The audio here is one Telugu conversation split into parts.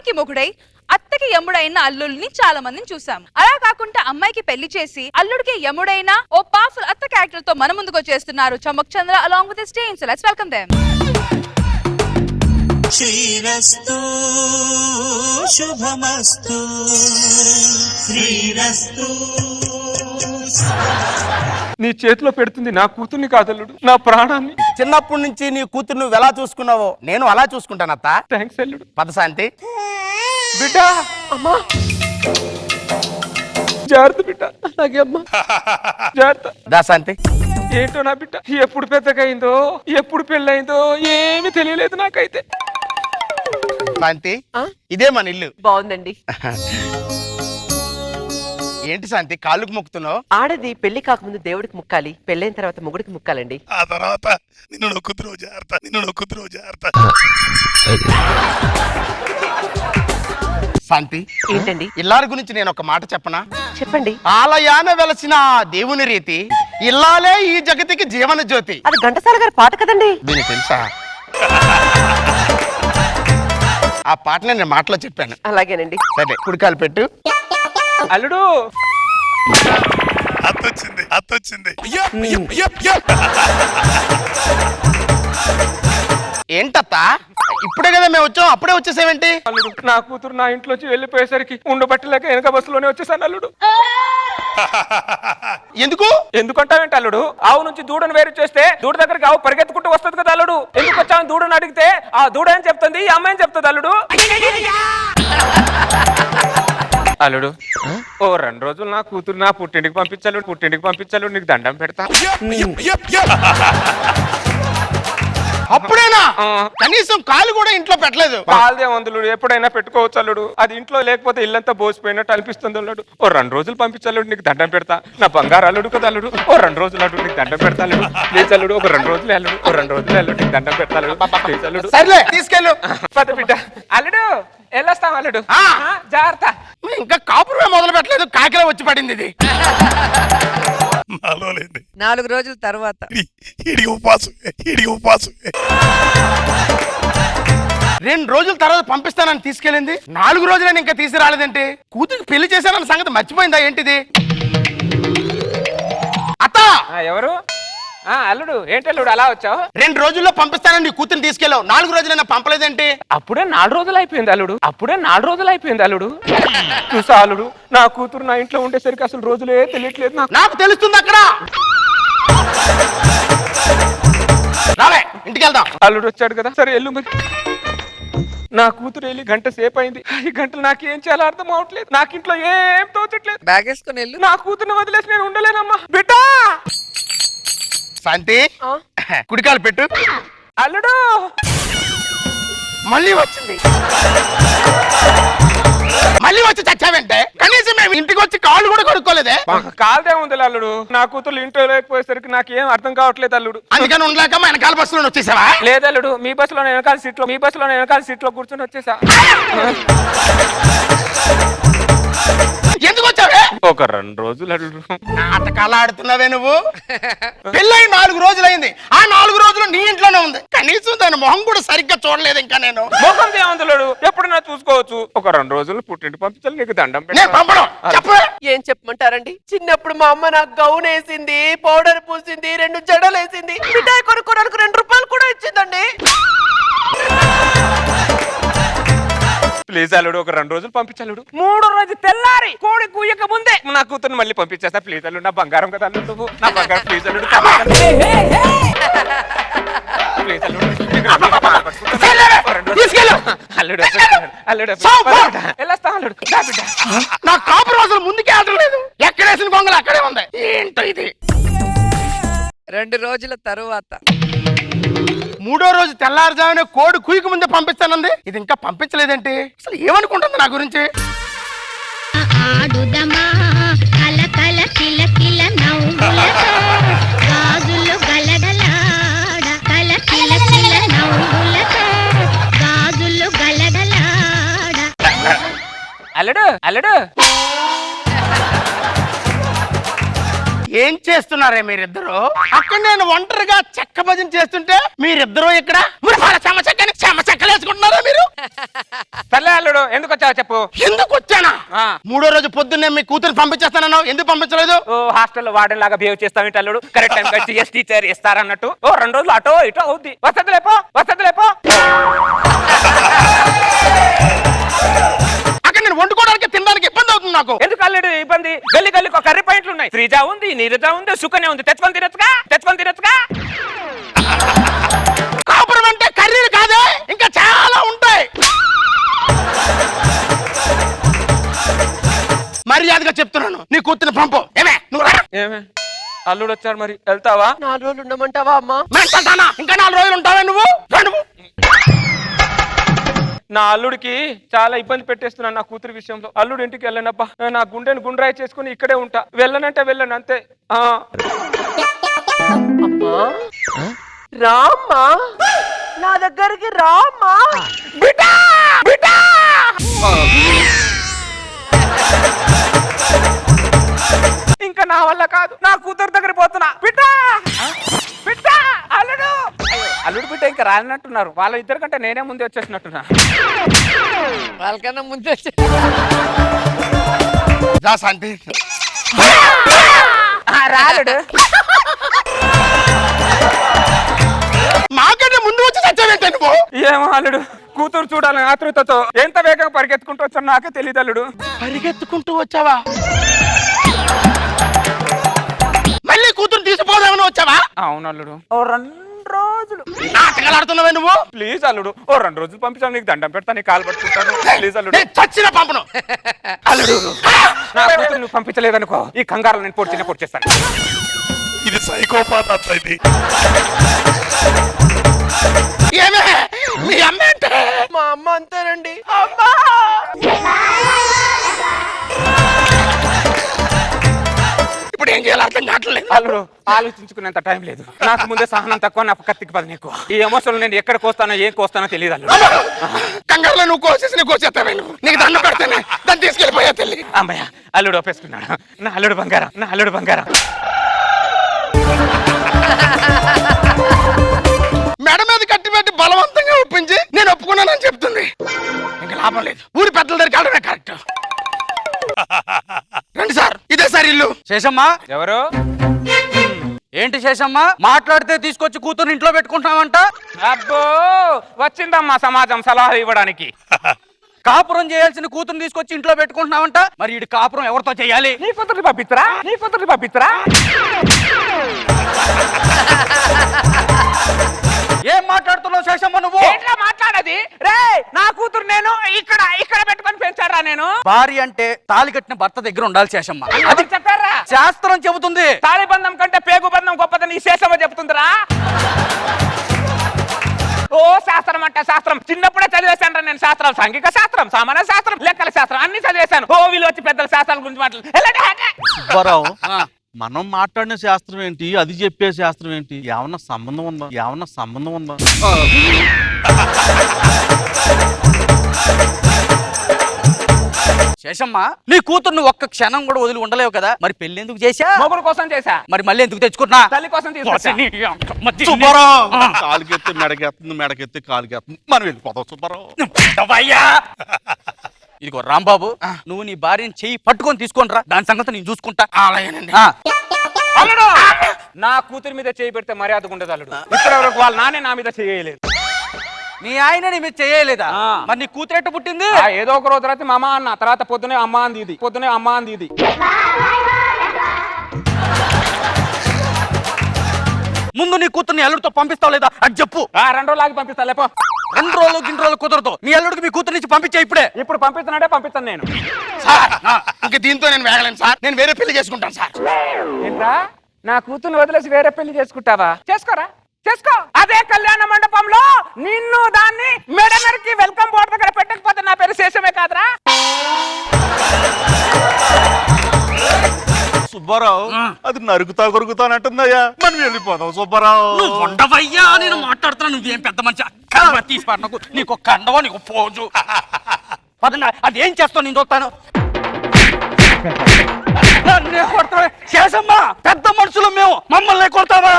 అమ్మకి మొగుడై అత్తకి యముడైన అల్లుల్ని చాలా మందిని చూసాం. అలా కాకుండా అమ్మాయికి పెళ్లి చేసి అల్లుడికి యముడైన ఓ పవర్ఫుల్ అత్త క్యారెక్టర్ తో మన ముందుకు వచ్చేస్తున్నారు Chammak Chandra along with his team. So let's welcome them. శ్రీరస్తు శుభమస్తు శ్రీరస్తు. నీ చేతిలో పెడుతుంది నా కూతుర్ని కాదల్లుడు, నా ప్రాణాన్ని. చిన్నప్పటి నుంచి నీ కూతురు నువ్వు ఎలా చూసుకున్నావో నేను అలా చూసుకుంటాను అత్త. థ్యాంక్స్ అల్లుడు. పదశాంతి బిడ్డ అమ్మా జాగ్రత్త బిడ్డ, అలాగే అమ్మా జాగ్రత్త. దాశాంతి ఏంటో నా బిడ్డ ఎప్పుడు పెద్దగా అయిందో ఎప్పుడు పెళ్ళయిందో ఏమీ తెలియలేదు నాకైతే. శాంతి ఇదే మన ఇల్లు. బాగుందండి. ఏంటి శాంతి కాళ్ళకు మొక్కుతున్నావు? ఆడది పెళ్లి కాకముందు దేవుడికి ముక్కాలి, పెళ్ళైన తర్వాత మొగుడికి ముక్కాలండి. ఆ తర్వాత నిన్ను నొక్కుతురో జాగ్రత్త. శాంతి ఏంటండి? ఇల్లారి గురించి నేను ఒక మాట చెప్పనా? చెప్పండి. ఆలయాన వెలసిన దేవుని రీతి ఇల్లాలే ఈ జగతికి జీవన జ్యోతి. అది ఘంటసాల గారి పాట కదండి. దీనికి తెలుసా? ఆ పాటని నేను మాటలో చెప్పాను. అలాగేనండి. సరే కుడికాలు పెట్టు. అల్లుడు అత్తొచ్చింది. ఏంటత్తా ఇప్పుడే కదా మేము వచ్చాం, అప్పుడే వచ్చేసేవేంటి? అల్లుడు నా కూతురు నా ఇంట్లోంచి వెళ్ళిపోయేసరికి ఉండబట్టలేక వెనక బస్సులోనే వచ్చేసాను అల్లుడు. ఎందుకంటావేంటి అల్లుడు? ఆవు నుంచి దూడను వేరు చేస్తే దూడ దగ్గరికి ఆవు పరిగెత్తుకుంటూ వస్తుంది కదా అల్లుడు. ఎందుకు వచ్చావు దూడని అడిగితే ఆ దూడ ఏం చెప్తుంది, ఈ అమ్మాయి చెప్తుంది అల్లుడు. అల్లుడు ఓ 2 రోజులు నా కూతురు నా పుట్టింటికి పంపించాలి, నీకు దండం పెడతా. అప్పుడేనా? కనీసం కాలు కూడా ఇంట్లో పెట్టలేదు. కాలుదేమందులు ఎప్పుడైనా పెట్టుకోవచ్చు అల్లుడు. అది ఇంట్లో లేకపోతే ఇల్లంతా బోసిపోయినట్టు అనిపిస్తుంది అల్లుడు. ఓ 2 రోజులు పంపించాడు, నీకు దండం పెడతా. నా బంగారు అల్లుడు కదా అల్లుడు. ఓ 2 రోజులు అల్లుడు నీకు దండం పెడతా అల్లుడు. ప్లీజ్ అల్లుడు ఒక 2 రోజులు అల్లుడు, ఓ 2 రోజులు అల్లుడు నీకు దండం పెడతా ప్లీజ్ అల్లుడు. సర్లే తీసుకెళ్ళు. పద బిడ్డ. అల్లుడు వెళ్ళొస్తాం అల్లుడు, జాగ్రత్త. ఇంకా కాపురమే మొదలు పెట్టలేదు, కాకిలా వచ్చి పడింది ఇది. 4 రోజుల తర్వాత ఇడి ఉపవాసం 2 రోజుల తర్వాత పంపిస్తానని తీసుకెళ్ళింది, 4 రోజులని ఇంకా తీసుకురాలేదంటే కూతురికి పెళ్లి చేశానన్న సంగతి మర్చిపోయిందా ఏంటిది? అత్త ఎవరు? అల్లుడు ఏంటి అల్లుడు అలా వచ్చావు? 2 రోజుల్లో పంపిస్తానని నీ కూతురు తీసుకెళ్ళావు, 4 రోజులైనా పంపలేదంటే? అప్పుడే 4 రోజులు అయిపోయింది అల్లుడు. చూసా అల్లుడు నా కూతురు నా ఇంట్లో ఉండేసరికి అసలు రోజులే తెలియట్లేదు నాకు తెలుస్తుంది అక్కడ. రావే ఇంటికి వెళ్దాం. అల్లుడు వచ్చాడు కదా, సరే ఎల్లు మరి. నా కూతురు వెళ్ళి 1 గంట సేపు అయింది. ఈ గంటలు నాకేం చేయాలో అర్థం అవట్లేదు. నాకు ఇంట్లో ఏం తోచట్లేదు. బ్యాగ్ వేసుకుని వెళ్ళు. నా కూతురుని వదిలేసి నేను ఉండలేనమ్మా. బిడ్డ శాంతి కుడికాలు పెట్టు. అల్లుడు మళ్ళీ వచ్చి చచ్చావంటే కనీసం మేము ఇంటికి వచ్చి కాళ్ళు కూడా కొడుకోలేదే. కాలదే ఉంది అల్లుడు. నా కూతురు ఇంట్లో లేకపోయేసరికి నాకేం అర్థం కావట్లేదు అల్లుడు. అందుకని ఉండలేక మా వెనకాల బస్సులో వచ్చేసావా? లేదల్లుడు మీ బస్సులో వెనకాల సీట్లో కూర్చొని వచ్చేసా. ఎందుకు వచ్చావే? ఒక 2 రోజులు అల్లుడు. నాటకాలు ఆడుతున్నావే నువ్వు. పెళ్ళై 4 రోజులైంది, ఆ 4 రోజులు నీ ఇంట్లోనే ఉంది. కనీసం దాని మొహం కూడా సరిగ్గా చూడలేదు ఇంకా నేను. మొహం ఏమందులాడు ఎప్పుడైనా చూసుకోవచ్చు. ఒక 2 రోజులు పుట్టింటి పంపించాలి, నీకు దండం నేను పంపడం. చెప్పు. ఏం చెప్పమంటారండి? చిన్నప్పుడు మా అమ్మ నాకు గౌన్ వేసింది, పౌడర్ పూసింది, 2 జడలు వేసింది, మిఠాయి కొనుక్కోడానికి 2 రూపాయలు కూడా ఇచ్చిందండి. ప్లీజ్ అల్లుడు ఒక 2 రోజులు పంపించాలుడు. 3వ రోజు తెల్లారి కోడి కూయక ముందే నా కూతుర్ని మళ్ళీ పంపించేస్తా. ప్లీజ్ అల్లుడు, నా బంగారం కదా అల్లుడు నువ్వు, నా బంగారం. ప్లీజ్ అల్లుడు, ప్లీజ్ అల్లుడు. వెళ్ళొస్తా అల్లుడు. నా కాపు రోజులు ముందుకే ఆడడం లేదు, ఎక్కడేసిన గొంగలు అక్కడే ఉంది. ఏంటో ఇది. 2 రోజుల తరువాత 3వ రోజు తెల్లారుజామునే కోడి కుయ్యకు ముందే పంపిస్తానంది. ఇది ఇంకా పంపించలేదంటే అసలు ఏమనుకుంటుంది నా గురించి? ఆడుదమా కల కల కిల కిల నవ్వులతో గాజులు గలగలాడ కల కిల కిల నవ్వులతో గాజులు గలగలాడ. అల్లుడు ఏం చేస్తున్నారే మీరిద్దరు? అక్కడ నేను ఒంటరిగా చెక్క భజన చేస్తుంటే మీరిద్దరూ ఇక్కడ చెక్కలేసుకుంటున్నారా మీరు? సర్లే అల్లుడు ఎందుకు వచ్చావు చెప్పు. ఎందుకు వచ్చానా? ఆ. 3వ రోజు పొద్దున్నే మీ కూతురు పంపించేస్తానన్నావు, ఎందుకు పంపించలేదు? ఓ హాస్టల్లో వార్డెన్ లాగా బిహేవ్ చేస్తావు అల్లుడు. కరెక్ట్ టైం టీఎస్ టీచర్ ఇస్తారన్నట్టు. ఓ 2 రోజులు అటో ఇటో అవుద్ది. వసతి లేపో. అక్కడ నేను వండుకోవడానికి తినడానికి ఇబ్బంది అవుతుంది నాకు. ఎందుకు అల్లుడు ఇబ్బంది? గల్లి ఒక కర్రీ పాయింట్లు ఉన్నాయి. శ్రీజ ఉంది, నీరజ ఉంది, సుకన్య ఉంది. తెచ్చుకొని తినొచ్చుగా. కాపురం అంటే కర్రీలు కాదే, ఇంకా చాలా ఉంటాయి. మర్యాదగా చెప్తున్నాను, నీ కూతురు పంపు. ఏమే నువ్వు రా. ఏమే అల్లుడు వచ్చాడు, మరి వెళ్తావా? 4 రోజులు ఉండమంటావా అమ్మా? మెంటల్దానా, ఇంకా 4 రోజులు ఉంటావా నువ్వు? రా నువ్వు. నా అల్లుడికి చాలా ఇబ్బంది పెట్టేస్తున్నాను నా కూతురు విషయంలో. అల్లుడు ఇంటికి వెళ్ళనబ్బా, నా గుండెని గుండ్రాయి చేసుకుని ఇక్కడే ఉంటా. వెళ్ళనంటే వెళ్ళను అంతే. అమ్మా రామ్మా, నా దగ్గరికి రామ్మా. బిడ్డా ఇంకా నా వల్ల కాదు, నా కూతురు దగ్గర పోతున్నా. బిడ్డా అల్లుడు బిడ్డ ఇంకా రాలినట్టున్నారు. వాళ్ళ ఇద్దరు కంటే నేనే ముందే వచ్చేసినట్టున్నా. వాళ్ళకన్నా ముందే రా శాంతి. రాలుడు మాకంటే ముందు వచ్చి చచ్చావేంటే నువ్వు? ఏమో అల్లుడు, కూతురు చూడాలని ఆతృతతో ఎంత వేగంగా పరిగెత్తుకుంటూ వచ్చాను నాకే తెలియదు అల్లుడు. పరిగెత్తుకుంటూ వచ్చావా? మళ్ళీ కూతురు తీసిపోదామని వచ్చావా? అవును అల్లుడు. ఓ 2 రోజులు నాటకాలాడుతున్నావే నువ్వు? ప్లీజ్ అల్లుడు, ఓ 2 రోజులు పంపించాను. నీకు దండం పెడతా, నీ కాలు పట్టుకుంటాను. ప్లీజ్ అల్లుడు. నేను చచ్చిన పంపను. అల్లుడు నా కూతురు నువ్వు పంపించలేదనుకో, ఈ కంగారు నేను పొడి చేస్తాను. ఇది సైకోపాత్ అత్త ఇది. ఏమే మీ అమ్మ అంటే? మా అమ్మ అంతేనండి. అమ్మా ఇప్పుడు ఏం చేయాలి అర్థం కావట్లేదు. అల్లుడు ఆలోచించుకునేంత టైం లేదు నాకు. ముందే సహనం తక్కువ, నా కత్తికి పది ఎక్కువ. ఈ ఎమోషన్లు నేను ఎక్కడ కోస్తానో ఏం కోస్తానో తెలియదు అల్లుడు. కంగారులో నువ్వు కోసేసి కోసేస్తావే నువ్వు. నీకు దండం పెడతానే, దాన్ని తీసుకెళ్ళిపోయా తల్లి. అమ్మయ్య అల్లుడు ఒప్పేసుకున్నాడు. నా అల్లుడు బంగారం. మెడ మీద కట్టి పెట్టి బలవంతంగా ఒప్పించి నేను ఒప్పుకున్నానని చెప్తుంది. ఇంకా లాభం లేదు, ఊరి పెద్దల దగ్గరికి వెళ్ళడమే కరెక్ట్. రండి సార్, ఇదే సార్ ఇల్లు. శేషమ్మ, ఎవరు? ఏంటి శేషమ్మ మాట్లాడితే తీసుకొచ్చి కూతురు ఇంట్లో పెట్టుకుంటున్నావంట? అబ్బో వచ్చిందమ్మా సమాజం సలహా ఇవ్వడానికి. కాపురం చేయాల్సిన కూతురుని తీసుకొచ్చి ఇంట్లో పెట్టుకుంటున్నావంట. మరి ఈ కాపురం ఎవరితో చేయాలి? నీ కూతుర్ని పంపిస్తురా. ఏం మాట్లాడుతున్నావు శేషమ్మ నువ్వు? ఏంట్రా మాట్లాడేది? రే నా కూతురు నేను ఇక్కడ పెట్టుకొని పెంచారా నేను? భార్య అంటే తాళి కట్టిన భర్త దగ్గర ఉండాలి శేషమ్మ. అది చెప్పారా? శాస్త్రం చెబుతుంది. తాళిబంధం కంటే పేగు బంధం గొప్పదని ఈ శేషమ్మ చెప్తుందిరా. ఓ శాస్త్రం అంటే శాస్త్రం చిన్నప్పుడే చదివేశాను నేను. శాస్త్రాలు, సాంఘిక శాస్త్రం, సామాన్య శాస్త్రం, లెక్కల శాస్త్రం అన్ని చదివేశాను. ఓ వీళ్ళు వచ్చి పెద్దల శాస్త్రాల గురించి సుబ్బారావు, మనం మాట్లాడిన శాస్త్రం ఏంటి, అది చెప్పే శాస్త్రం ఏంటి? ఏమన్నా సంబంధం ఉందా? శేషమ్మ, నీ కూతుర్ని ఒక్క క్షణం కూడా వదిలి ఉండలేవు కదా. మరి పెళ్లి ఎందుకు చేశా? మొగుడు కోసం చేశా. మరి మళ్ళీ ఎందుకు తెచ్చుకున్నా? తల్లి కోసం తీసుకొచ్చా. సుబ్బారావు, కాలుకెత్తి మెడకెత్తి కాలుకెత్తుంది. మనం వెళ్ళిపోతాం సుబ్బారావు. ఇదిగో రాంబాబు, నువ్వు నీ భార్యని చెయ్యి పట్టుకొని తీసుకొనిరా, దాని సంగతి నేను చూసుకుంటా. అలాగేనండి. అల్లుడు నా కూతురి మీద చేయి పెడితే మర్యాదగా ఉండదు అల్లుడు. ఇప్పటివరకు వాళ్ళ నాన్నే నా మీద చేయలేదు. నీ ఆయన నీ మీద చేయలేదా? మరి నీ కూతురు ఎట్ట పుట్టింది? ఏదో ఒక రోజు రాత్రి మామ అన్న, తర్వాత పొద్దునే అమ్మ అంది ఇది. ముందు నీ కూతుర్ని అల్లుడితో పంపిస్తావు లేదా అది చెప్పు. 2 రోజులు ఆగి పంపిస్తా లేపో. 2 రోజులు 2 రోజులు కుదరదు. నీ అల్లుడికి మీ కూతురు నుంచి పంపించే ఇప్పుడే. ఇప్పుడు పంపిస్తాను నేను. సార్ ఇంక దీంతో నేను వేగలేను సార్, నేను వేరే పెళ్లి చేసుకుంటాను సార్. ఏంట్రా నా కూతుర్ని వదిలేసి వేరే పెళ్లి చేసుకుంటావా? చేసుకో. అదే కళ్యాణ మండపంలో నిన్ను దాన్ని మెడ నరికి వెల్కమ్ బోర్డు దగ్గర పెట్టకపోతే నా పేరు శేషమే కాదురా. సుబ్బారావు, అది కొరుకుతానంటుందయ్యా. మనం వెళ్ళిపోదాం సుబ్బారావు. నువ్వు ఉండవయ్యా, నేను మాట్లాడుతున్నా. నువ్వేం పెద్ద మంచి తీసి పడకు. నీకు ఒక కండవో నీకు పోజు. పదండి, అది ఏం చేస్తావు నేను చూస్తాను. శేషమ్మ, పెద్ద మనుషులు మేము, మమ్మల్ని కొడతావా?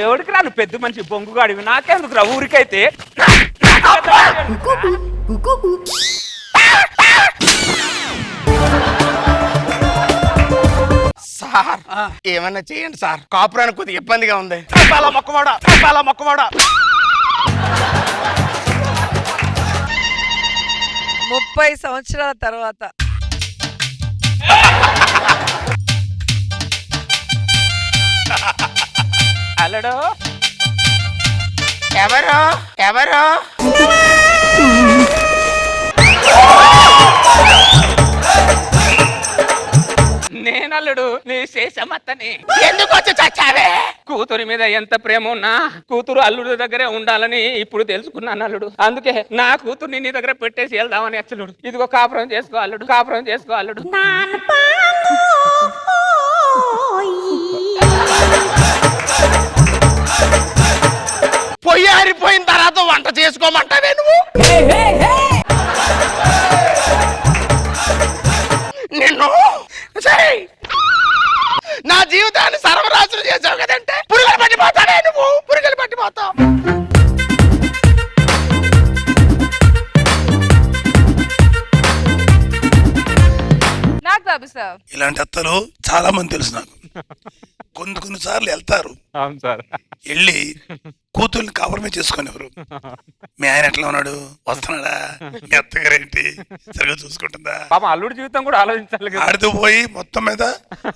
ఎవడికి రాను పెద్ద మనిషి బొంగుగాడివి నాకెందుకు రా ఊరికైతే సార్ ఏమన్నా చేయండి సార్, కాపురానికి కొద్దిగా ఇబ్బందిగా ఉంది. మొక్కవాడా 30 సంవత్సరాల తర్వాత అల్లడో ఎవరు ఎవరు నేనల్లుడు నీ శేషమత్తని. ఎందుకు వచ్చి చచ్చావే? కూతురి మీద ఎంత ప్రేమ ఉన్నా కూతురు అల్లుడి దగ్గరే ఉండాలని ఇప్పుడు తెలుసుకున్నాను అల్లుడు. అందుకే నా కూతుర్ని నీ దగ్గర పెట్టేసి వెళ్దామని అచ్చలుడు. ఇదిగో కాపురం చేసుకో అల్లుడు, కాపురం చేసుకో అల్లుడు. పొయ్యి ఆరిపోయిన తర్వాత వంట చేసుకోమంటావే నువ్వు? నిన్ను సరే నా జీవితాన్ని సర్వనాశనం చేసావు కదంటే పురుగులు పట్టిపోతావే నువ్వు, పురుగులు పట్టిపోతావు. నాకు బాబు సార్ ఇలాంటి అత్తలు చాలా మంది తెలుసు నాకు. కొన్ని సార్లు వెళ్తారు, అవును సార్. వెళ్ళి కూతుర్ని కాపురమే చేసుకునేవారు. మీ ఆయన ఎట్లా ఉన్నాడు, వస్తున్నాడా, మీ అత్తగారేంటి సరిగ్గా చూసుకుంటుందా, పాపం అల్లుడి జీవితం కూడా ఆలోచించాలి కదా. ఆడితో పోయి మొత్తం మీద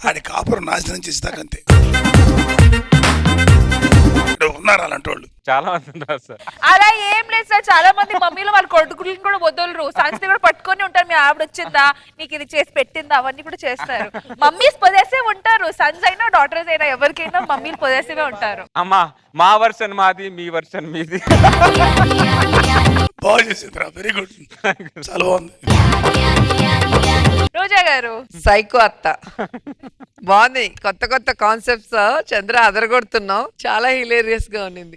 ఆడి కాపురం నాశనం చేసేదాకంతే. ఉన్నారు అలాంటి వాళ్ళు చాలా మంది ఉన్నారు సార్. అలా ఏం లేదు సార్, చాలా మంది మమ్మీలు వాళ్ళ కొడుకులను కూడా వదలరు. సంస్థ కూడా పట్టుకొని ఉంటారు, మీ ఆవిడ వచ్చిందా నీకు ఇది చేసి పెట్టిందా అవన్నీ కూడా చేస్తారు. మమ్మీస్ పొదేసివ్ ఉంటారు, సన్స్ అయినా డాటర్స్ అయినా ఎవరికైనా మమ్మీలు పొదేసివే ఉంటారు. అమ్మా మా వర్షన్ మాది, మీ వర్షన్ మీది. బాగా చేసేదిరా, వెరీ గుడ్, చాలా బాగుంది. రోజా గారు సైకో అత్త బాగుంది. కొత్త కొత్త కాన్సెప్ట్స్ చంద్ర అదరగొడుతున్నావు, చాలా హిలేరియస్ గా ఉన్నింది.